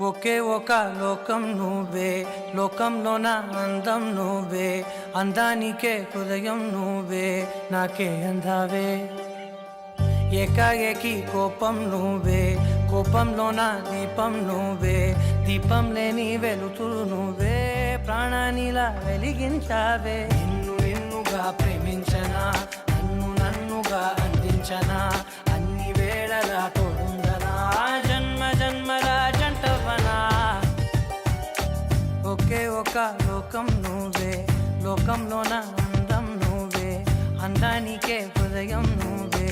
ఒకే ఒక లోకం నువ్వే, లోకంలోన అందం నువ్వే, అందానికే హృదయం నువ్వే, నాకే అందావే. ఏకాఏకి కోపం నువ్వే, కోపంలోన దీపం నువ్వే, దీపం లేని వెలుతురు నువ్వే, ప్రాణానిలా వెలిగించావే. నిన్ను నిన్నుగా ప్రేమించనా, నన్నుగా అందించనా, అన్ని వేళలా తోడుందనా, జన్మ జన్మల జంటవనా. ఒకే ఒక లోకం నువ్వే, లోకంలోన అందం నువ్వే, అందానికే హృదయం నువ్వే,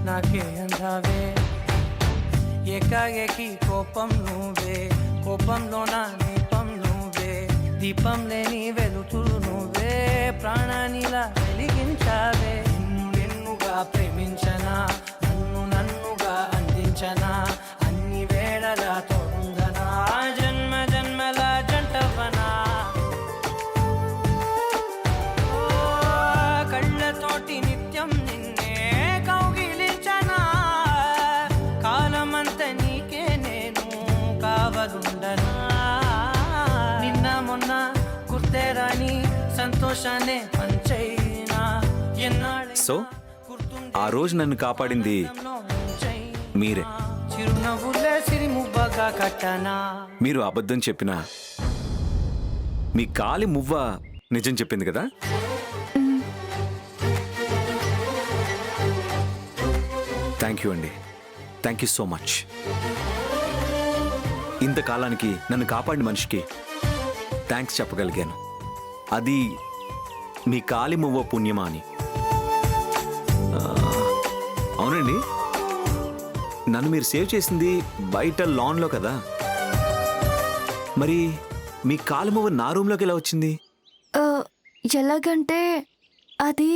నాకే అందావే. ఏకాఏకి కోపం నువ్వే, కోపంలోన దీపం నువ్వే, దీపం లేని వెలుతురు నువ్వే, ప్రాణానిలా వెలిగించావే. నిన్ను నిన్నుగా ప్రేమించనా, నన్నుగా అందించనా, అన్ని వేళలా తోడుందనా, జన్మ జన్మల జంటవనా. కళ్ళతోటి నిత్యం నిన్నే కౌగిలించనా, కాలమంత నీకే నేను కావలుండనా. నిన్న మొన్న గుర్తే రాని సంతోషాన్ని పంచైనా, సో ఆ రోజు నన్ను కాపాడింది మీరే. చిరునవ్వులే సిరిముబ్బగా కట్టనా. మీరు అబద్ధం చెప్పినా మీ కాలి మువ్వ నిజం చెప్పింది కదా. థ్యాంక్ యూ అండి, థ్యాంక్ యూ సో మచ్. ఇంతకాలానికి నన్ను కాపాడిన మనిషికి థ్యాంక్స్ చెప్పగలిగాను. అది మీ కాలి మువ్వ పుణ్యమా అని. అవునండి, నన్ను మీరు సేవ్ చేసింది బయట లాన్లో కదా, మరి మీ కాలి మువ్వ నా రూమ్లోకి ఎలా వచ్చింది? ఎలాగంటే అది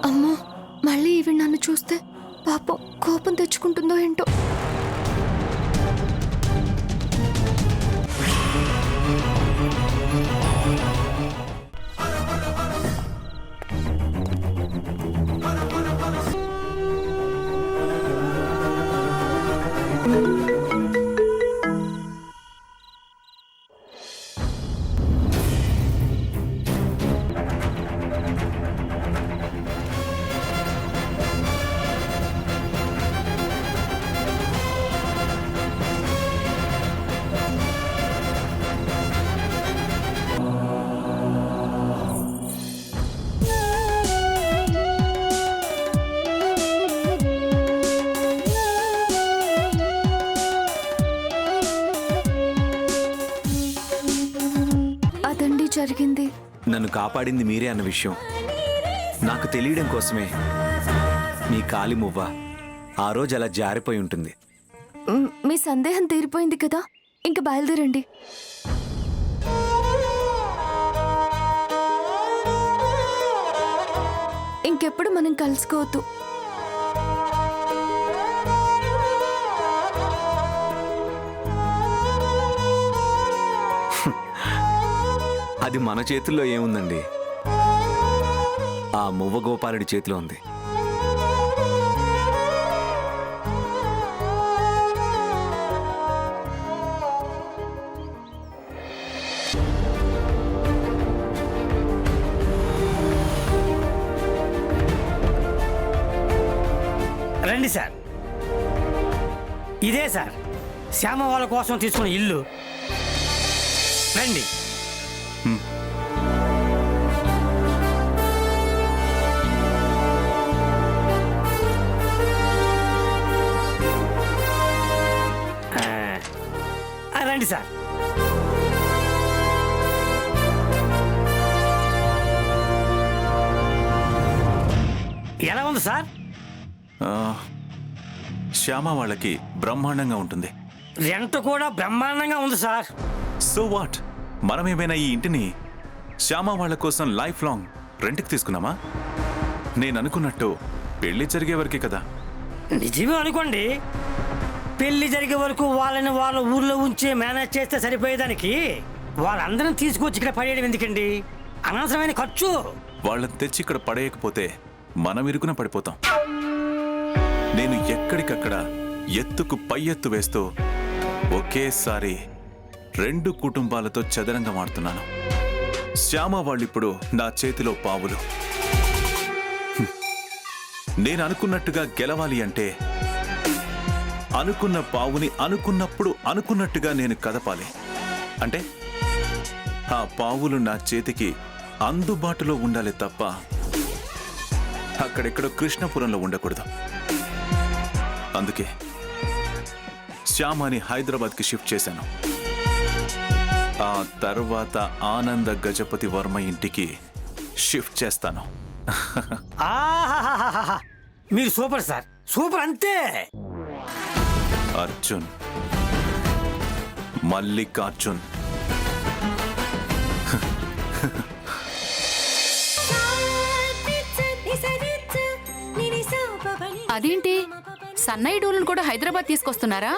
అమ్మో, మళ్ళీ ఇవి నన్ను చూస్తే పాపం కోపం తెచ్చుకుంటుందో ఏంటో. జరిగింది. నన్ను కాపాడింది మీరే అన్న విషయం నాకు తెలియడం కోసమే మీ కాలి మువ్వ ఆ రోజు అలా జారిపోయి ఉంటుంది. మీ సందేహం తీరిపోయింది కదా, ఇంక బయలుదేరండి. ఇంకెప్పుడు మనం కలుసుకోవద్దు. అది మన చేతుల్లో ఏముందండి, ఆ మువ్వ గోపాలుడి చేతిలో ఉంది. రండి సార్, ఇదే సార్ శ్యామ వాళ్ళ కోసం తీసుకున్న ఇల్లు. రండి. రండి సార్. ఎలా ఉంది సార్? శ్యామ వాళ్ళకి బ్రహ్మాండంగా ఉంటుంది. రెంట్ కూడా బ్రహ్మాండంగా ఉంది సార్. సో వాట్, మనమేమైనా ఈ ఇంటిని శ్యామ వాళ్ళ కోసం లైఫ్ లాంగ్ రెంట్కి తీసుకున్నామా? నేను అనుకున్నట్టు పెళ్లి జరిగే వరకే కదా. నిజమే అనుకోండి, పెళ్లి జరిగే వరకు వాళ్ళని వాళ్ళ ఊర్లో ఉంచి మేనేజ్ చేస్తే సరిపోయేదానికి వాళ్ళందరం తీసుకొచ్చి ఇక్కడ పడేయడం ఎందుకండి? అనవసరమైన ఖర్చు. వాళ్ళని తెచ్చి ఇక్కడ పడేయకపోతే మనం ఇరుకున పడిపోతాం. నేను ఎక్కడికక్కడ ఎత్తుకు పై ఎత్తు వేస్తూ ఒకేసారి 2 కుటుంబాలతో చదరంగం ఆడుతున్నాను. శ్యామ వాళ్ళిప్పుడు నా చేతిలో పావులు. నేను అనుకున్నట్టుగా గెలవాలి అంటే అనుకున్న పావుని అనుకున్నప్పుడు అనుకున్నట్టుగా నేను కదపాలి. అంటే ఆ పావులు నా చేతికి అందుబాటులో ఉండాలి తప్ప అక్కడెక్కడో కృష్ణపురంలో ఉండకూడదు. అందుకే శ్యామని హైదరాబాద్కి షిఫ్ట్ చేశాను. ఆ తర్వాత ఆనంద గజపతి వర్మ ఇంటికి షిఫ్ట్ చేస్తాను. ఆహాహాహాహా. మీరు సూపర్ సార్, సూపర్ అంతే. అర్జున్, మల్లికార్జున్. అదేంటి సన్నయ్య డోలును కూడా హైదరాబాద్ తీసుకొస్తున్నారా?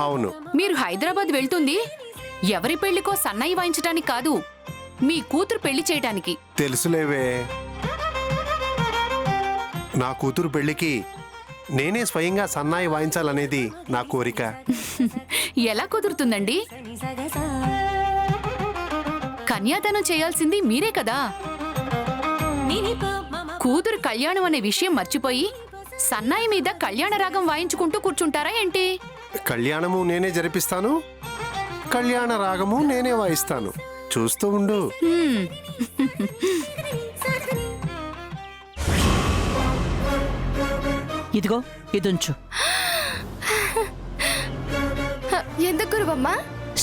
అవును. మీరు హైదరాబాద్ వెళ్తుంది ఎవరి పెళ్లికో సన్నయ్య వాయించడానికి కాదు, మీ కూతురు పెళ్లి చేయటానికి. తెలుసులేవే, నా కూతురు పెళ్లికి నేనే స్వయంగా సన్నాయి వాయించాలనేది నా కోరిక. ఎలా కుదురుతుందండి? కన్యాదానం చేయాల్సింది మీరే కదా. కూతురు కళ్యాణం అనే విషయం మర్చిపోయి సన్నాయి మీద కళ్యాణ రాగం వాయించుకుంటూ కూర్చుంటారా ఏంటి? కళ్యాణము నేనే జరిపిస్తాను, కళ్యాణ రాగము నేనే వాయిస్తాను. చూస్తూ ఉండు. ఇదిగో ఇదుంచు. ఎందుకు గురువమ్మ?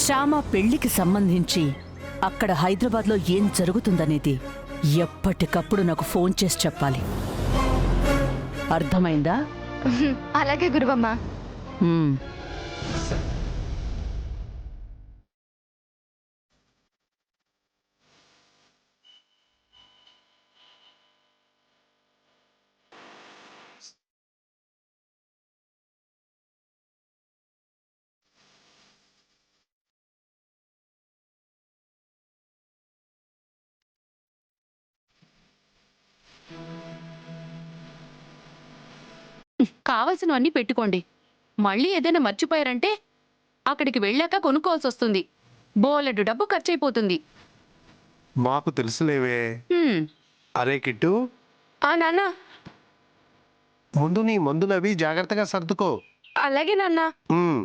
శ్యామ పెళ్లికి సంబంధించి అక్కడ హైదరాబాద్లో ఏం జరుగుతుందనేది ఎప్పటికప్పుడు నాకు ఫోన్ చేసి చెప్పాలి. అర్థమైందా? అలాగే గురువమ్మ. ఉమ్. కావలసినవన్నీ పెట్టుకోండి. మళ్ళీ ఏదైనా మర్చిపోయారంటే అక్కడికి వెళ్ళాక కొనుక్కోవాల్సి వస్తుంది. బోలెడు డబ్బు ఖర్చయిపోతుంది. మాకు తెలుసులేవే. హ్మ్. అరే కిట్టు, నాన్న. ముందు నీ మందులవి జాగ్రత్తగా సర్దుకో. అలాగే నాన్న. ఉమ్.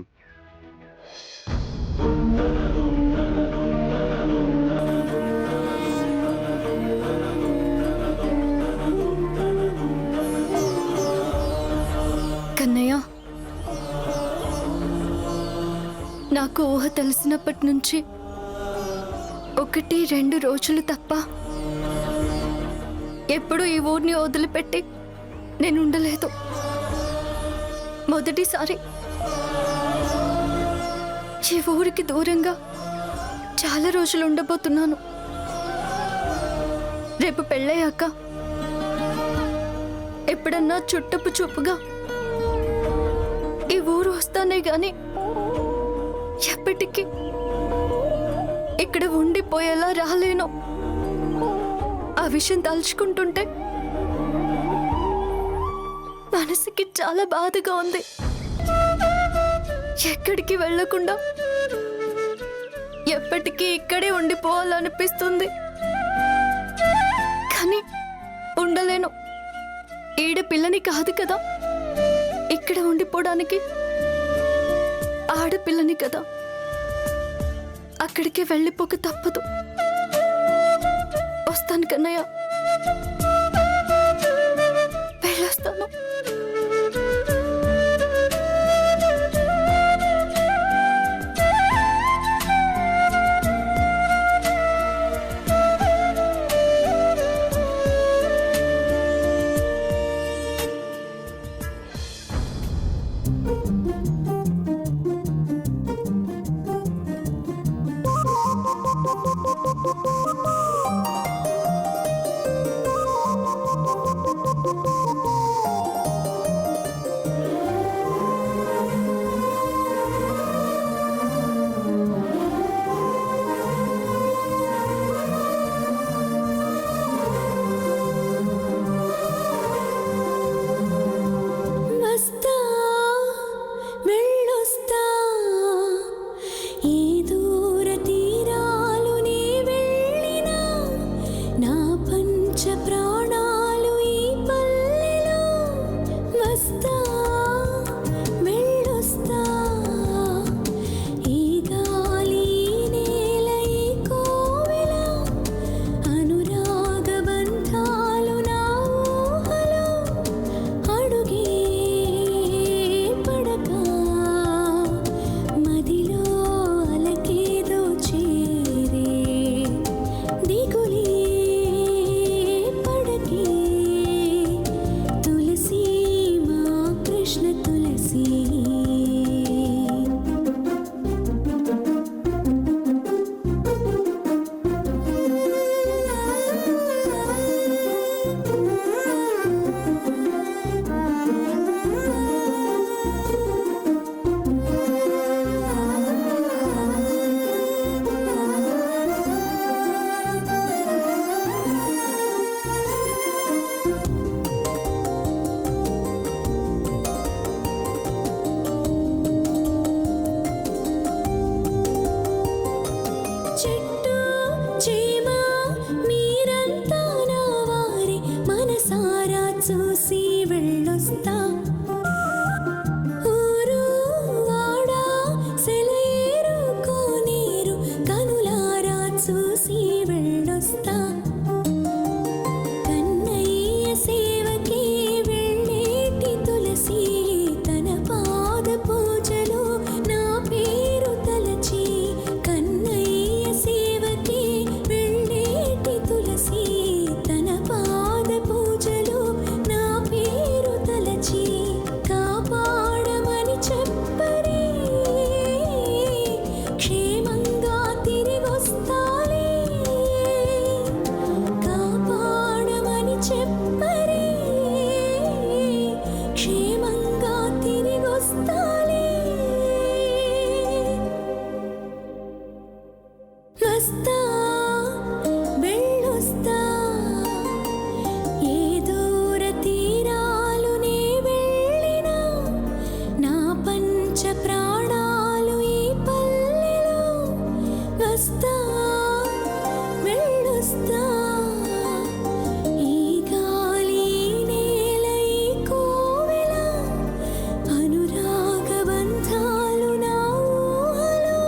కన్నయ్య, నాకు ఊహ తెలిసినప్పటి నుంచి 1-2 రోజులు తప్ప ఎప్పుడు ఈ ఊరిని వదిలిపెట్టి నేను ఉండలేదు. మొదటిసారి ఈ ఊరికి దూరంగా చాలా రోజులు ఉండబోతున్నాను. రేపు పెళ్ళయ్యాక ఎప్పుడన్నా చుట్టపు చూపుగా ఈ ఊరు వస్తానే గాని ఎప్పటికీ ఇక్కడ ఉండిపోయేలా రాలేను. ఆ విషయం తలుచుకుంటుంటే మనసుకి చాలా బాధగా ఉంది. ఎక్కడికి వెళ్ళకుండా ఎప్పటికీ ఇక్కడే ఉండిపోవాలనిపిస్తుంది. కానీ ఉండలేను. ఈడ పిల్లని కాదు కదా, ఇక్కడ ఉండిపోవడానికి ఆడపిల్లని కదా. అక్కడికి వెళ్ళిపోక తప్పదు. వస్తాను కన్నయ్య, వెళ్ళొస్తాను. తిరిగొస్తా ఊరు వాడా సెలయేరు కోనేరు కనులారా చూసి వెళ్ళొస్తా కన్నయ్య సేవకి వెళ్ళేటి తులసి తన పాద పూజలో నా పేరు తలచి కన్నయ్య సేవకి వెళ్ళేటి తులసి తన పాద పూజలో నా పేరు తలచి కాపాడమని చెప్పరే క్షేమంగా తిరిగొస్తాలే కాపాడమని చెప్పరే క్షేమంగా తిరిగొస్తాలే వస్తా వెళ్ళొస్తా ఏ దూర తీరాలు నే వెళ్ళినా నా పంచ ప్రాణాలు ఈ పల్లెలో వస్తా వెళ్ళొస్తా ఈ గాలి నేల ఈ కోవెల అనురాగ బంధాలు నా ఊహలో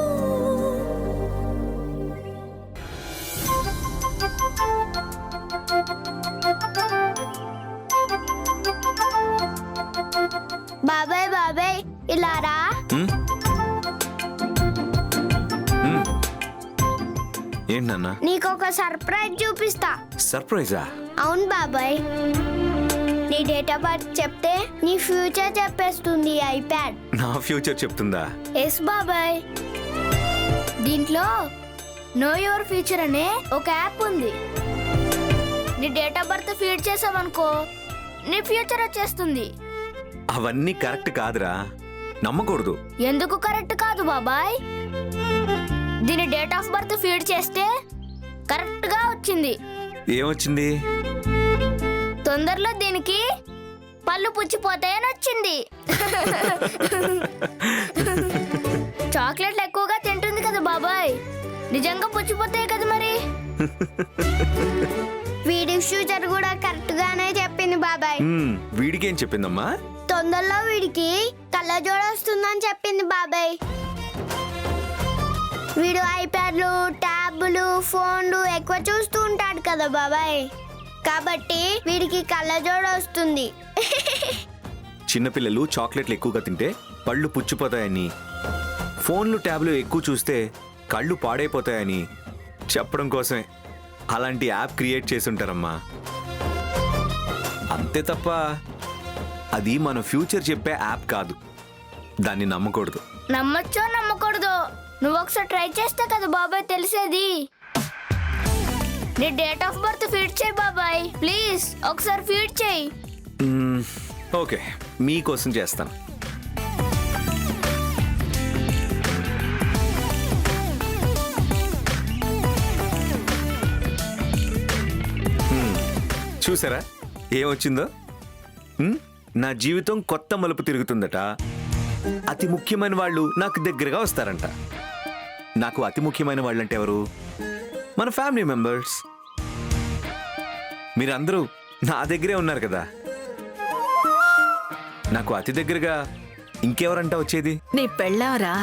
బాబాయ్ బాబాయ్ ఇలా రా. ఏంటి నాన్న? నీకొక సర్ప్రైజ్ చూపిస్తా. సర్ప్రైజా? అవును బాబాయ్, నీ డేట్ ఆఫ్ బర్త్ చెప్తే నీ ఫ్యూచర్ చెప్పేస్తుంది ఐప్యాడ్. నా ఫ్యూచర్ చెప్తుందా? ఎస్ బాబాయ్, దీంట్లో నో యువర్ ఫ్యూచర్ అనే ఒక యాప్ ఉంది. నీ డేట్ ఆఫ్ బర్త్ ఫీడ్ చేసావనుకో నీ ఫ్యూచర్ వచ్చేస్తుంది. అవన్నీ కరెక్ట్ కాదురా, నమ్మకూడదు. ఎందుకు కరెక్ట్ కాదు బాబాయ్? దీని డేట్ ఆఫ్ బర్త్ ఫీడ్ చేస్తే కరెక్ట్ గా వచ్చింది. ఏమొచ్చింది? తొందరలో దీనికి పళ్ళు పుచ్చిపోతాయని వచ్చింది. చాక్లెట్లు ఎక్కువగా తింటుంది కదా బాబాయ్, నిజంగా పుచ్చిపోతాయి కదా మరి. వీడి ఫ్యూచర్ కూడా కరెక్ట్ గానే చెప్పింది బాబాయ్. వీడికేం చెప్పిందమ్మా? తొందరలో వీడికి కళ్ళజోడు వస్తుందని చెప్పింది బాబాయ్. వీడు ఐప్యాడ్లు, ట్యాబ్లు, ఫోన్లు ఎక్కువ చూస్తూ ఉంటాడు కదా బాబాయ్, కాబట్టి వీడికి కళ్ళజోడు వస్తుంది. చిన్నపిల్లలు చాక్లెట్లు ఎక్కువగా తింటే పళ్ళు పుచ్చిపోతాయని, ఫోన్లు ట్యాబ్లు ఎక్కువ చూస్తే కళ్ళు పాడైపోతాయని చెప్పడం కోసమే అలాంటి యాప్ క్రియేట్ చేసి ఉంటారమ్మా. అంతే తప్ప అది మన ఫ్యూచర్ చెప్పే యాప్ కాదు. దాన్ని నమ్మకూడదు. నమ్మచ్చో నమ్మకూడదు నువ్వు ఒకసారి ట్రై చేస్తే కదా బాబాయ్ తెలిసేది. నీ డేట్ ఆఫ్ బర్త్ ఫీడ్ చేయి బాబాయ్, ప్లీజ్ ఒకసారి ఫీడ్ చేయి. ఓకే, మీకోసం చేస్తాను. చూసారా ఏమొచ్చిందో? నా జీవితం కొత్త మలుపు తిరుగుతుందట. అతి ముఖ్యమైన వాళ్ళు నాకు దగ్గరగా వస్తారంట. నాకు అతి ముఖ్యమైన వాళ్ళు అంటే ఎవరు? మన ఫ్యామిలీ మెంబర్స్. మీరందరూ నా దగ్గరే ఉన్నారు కదా. నాకు అతి దగ్గరగా ఇంకెవరంట వచ్చేది? నీ పెళ్ళావరా?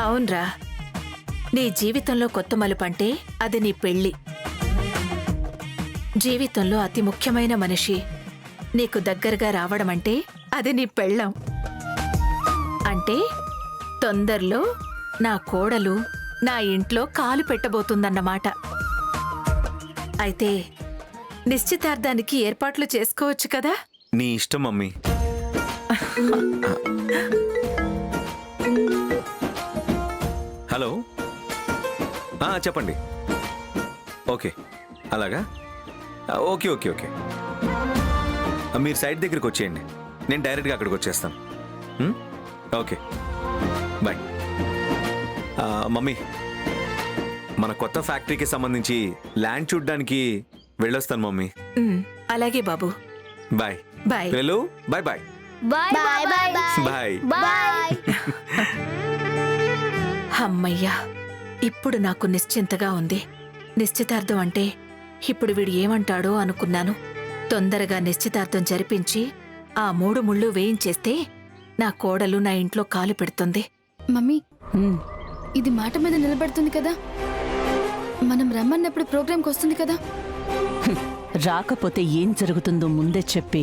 అవునరా, నీ జీవితంలో కొత్త మలుపంటే అది నీ పెళ్ళి. జీవితంలో అతి ముఖ్యమైన మనిషి నీకు దగ్గరగా రావడమంటే అది నీ పెళ్ళం. అంటే తొందరలో నా కోడలు నా ఇంట్లో కాలు పెట్టబోతుందన్నమాట. అయితే నిశ్చితార్థానికి ఏర్పాట్లు చేసుకోవచ్చు కదా? నీ ఇష్టం మమ్మీ. హలో, చెప్పండి. ఓకే, అలాగా. ఓకే ఓకే ఓకే, మీరు సైట్ దగ్గరికి వచ్చేయండి, నేను డైరెక్ట్గా అక్కడికి వచ్చేస్తాను. Okay, bye. మమ్మీ, మన కొత్త ఫ్యాక్టరీకి సంబంధించి ల్యాండ్ చూడ్డానికి వెళ్ళొస్తాను మమ్మీ. అలాగే బాబు. బాయ్. బాయ్. వెళ్ళు. Bye bye. Bye bye bye. Bye. అమ్మయ్యా, ఇప్పుడు నాకు నిశ్చింతగా ఉంది. నిశ్చితార్థం అంటే ఇప్పుడు వీడు ఏమంటాడో అనుకున్నాను. తొందరగా నిశ్చితార్థం జరిపించి ఆ 3 ముళ్ళు వేయించేస్తే నా కోడలు నా ఇంట్లో కాలు పెడుతుంది. మమ్మీ, ఇది మాట మీద నిలబడుతుంది కదా? మనం రమ్మన్నప్పుడు ప్రోగ్రాంకి వస్తుంది కదా? రాకపోతే ఏం జరుగుతుందో ముందే చెప్పి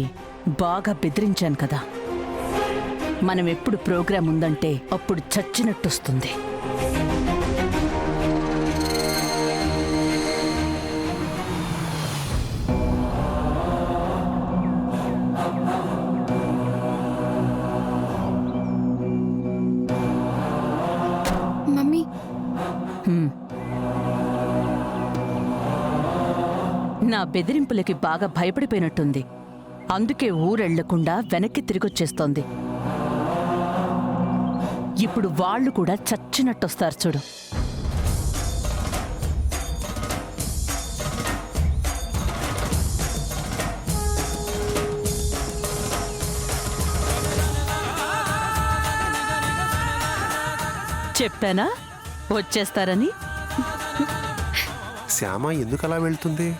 బాగా బెదిరించాను కదా. మనం ఎప్పుడు ప్రోగ్రాం ఉందంటే అప్పుడు చచ్చినట్టొస్తుంది. మమ్మీ, నా బెదిరింపులకి బాగా భయపడిపోయినట్టుంది. అందుకే ఊరెళ్లకుండా వెనక్కి తిరిగొచ్చేస్తోంది. ఇప్పుడు వాళ్ళు కూడా చచ్చినట్టొస్తారు చూడు. చెప్పానా వచ్చేస్తారని? శ్యామ ఎందుకు అలా వెళ్తుంది?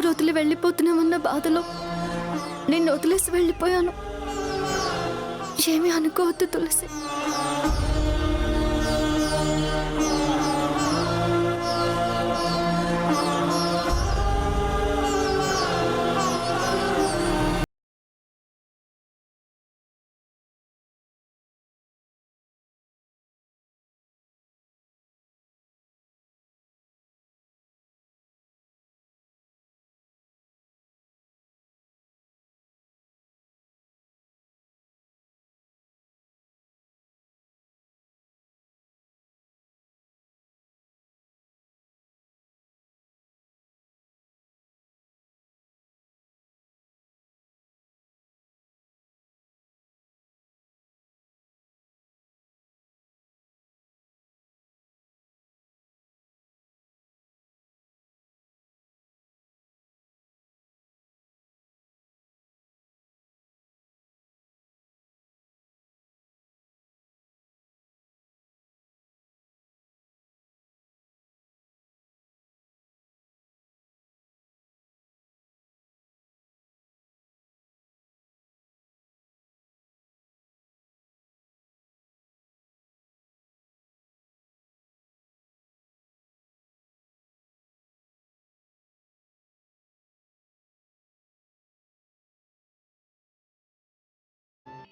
వదిలి వెళ్ళిపోతున్నామన్న బాధలో నిన్ను వదిలేసి వెళ్ళిపోయాను. ఏమీ అనుకోవద్దు తులసి.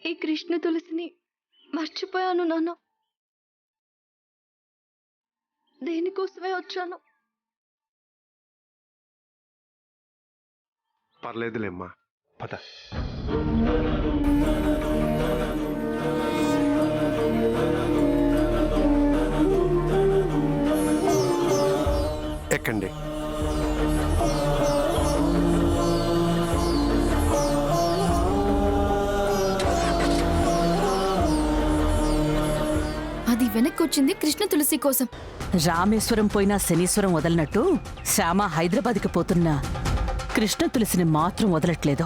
ఈ కృష్ణ తులసిని మర్చిపోయాను నాన్న. దేనికోసమే వచ్చాను? పర్లేదులేమ్మా, పద. ఎక్కండి. అది వెనక్కి వచ్చింది కృష్ణ తులసి కోసం. రామేశ్వరం పోయినా శనీశ్వరం వదలనట్టు శ్యామ హైదరాబాద్కి పోతున్నా కృష్ణ తులసిని మాత్రం వదలట్లేదు.